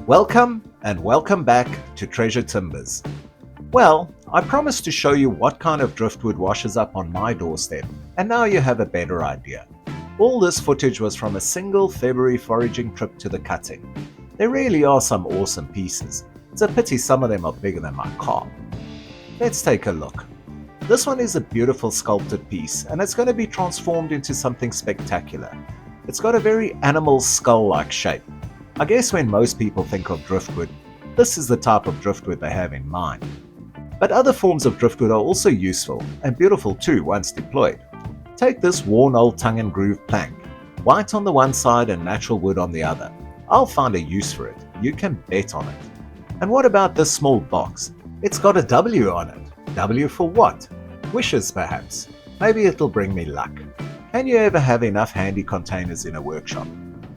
Welcome back to Treasure Timbers. Well, I promised to show you what kind of driftwood washes up on my doorstep, and now you have a better idea. All this footage was from a single February foraging trip to the cutting. There really are some awesome pieces. It's a pity some of them are bigger than my car. Let's take a look. This one is a beautiful sculpted piece, and it's going to be transformed into something spectacular. It's got a very animal skull-like shape. I guess when most people think of driftwood, this is the type of driftwood they have in mind. But other forms of driftwood are also useful, and beautiful too once deployed. Take this worn old tongue and groove plank, white on the one side and natural wood on the other. I'll find a use for it, you can bet on it. And what about this small box? It's got a W on it. W for what? Wishes perhaps. Maybe it'll bring me luck. Can you ever have enough handy containers in a workshop?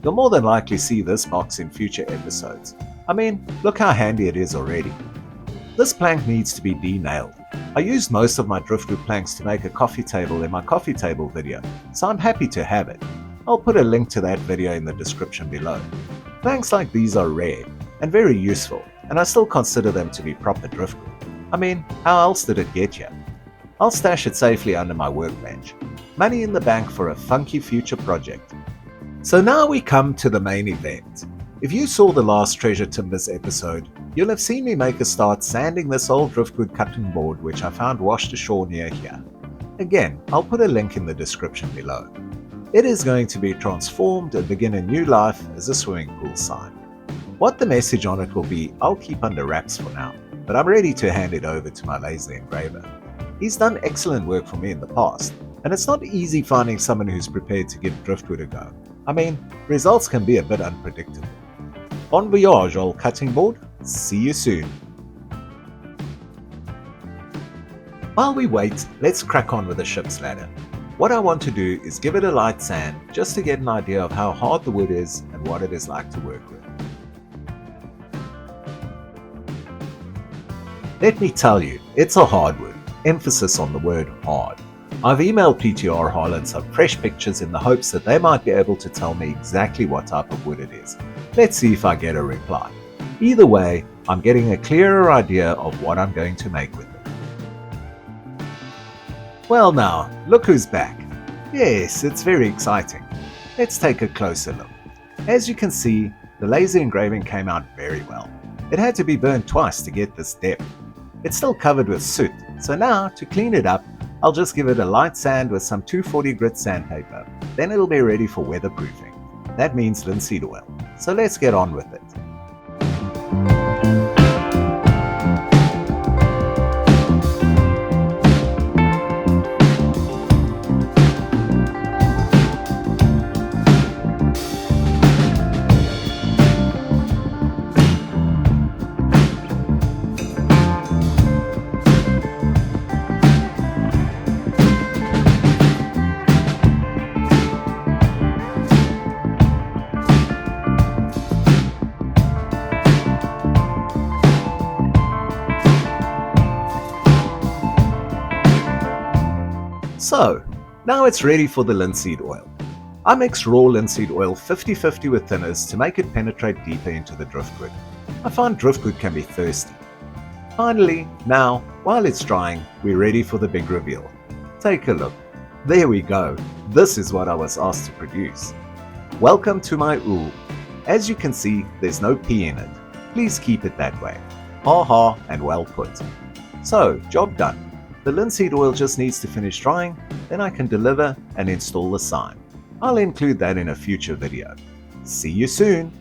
You'll more than likely see this box in future episodes. I mean, look how handy it is already. This plank needs to be de-nailed. I used most of my driftwood planks to make a coffee table in my coffee table video, so I'm happy to have it. I'll put a link to that video in the description below. Planks like these are rare and very useful, and I still consider them to be proper driftwood. I mean, how else did it get here? I'll stash it safely under my workbench. Money in the bank for a funky future project. So now we come to the main event. If you saw the last Treasure Timbers episode, you'll have seen me make a start sanding this old driftwood cutting board which I found washed ashore near here. Again, I'll put a link in the description below. It is going to be transformed and begin a new life as a swimming pool sign. What the message on it will be, I'll keep under wraps for now, but I'm ready to hand it over to my laser engraver. He's done excellent work for me in the past, and it's not easy finding someone who's prepared to give driftwood a go. I mean, results can be a bit unpredictable. Bon voyage, old cutting board. See you soon. While we wait, let's crack on with the ship's ladder. What I want to do is give it a light sand just to get an idea of how hard the wood is and what it is like to work with. Let me tell you, it's a hardwood. Emphasis on the word hard. I've emailed PTR Harlan some fresh pictures in the hopes that they might be able to tell me exactly what type of wood it is. Let's see if I get a reply. Either way, I'm getting a clearer idea of what I'm going to make with it. Well now, look who's back. Yes, it's very exciting. Let's take a closer look. As you can see, the laser engraving came out very well. It had to be burned twice to get this depth. It's still covered with soot, so now to clean it up, I'll just give it a light sand with some 240 grit sandpaper. Then it'll be ready for weatherproofing. That means linseed oil. So let's get on with it. So, now it's ready for the linseed oil. I mix raw linseed oil 50-50 with thinners to make it penetrate deeper into the driftwood. I find driftwood can be thirsty. Finally, now, while it's drying, we're ready for the big reveal. Take a look. There we go. This is what I was asked to produce. Welcome to my OOL. As you can see, there's no P in it. Please keep it that way. Ha ha and well put. So, job done. The linseed oil just needs to finish drying, then I can deliver and install the sign. I'll include that in a future video. See you soon!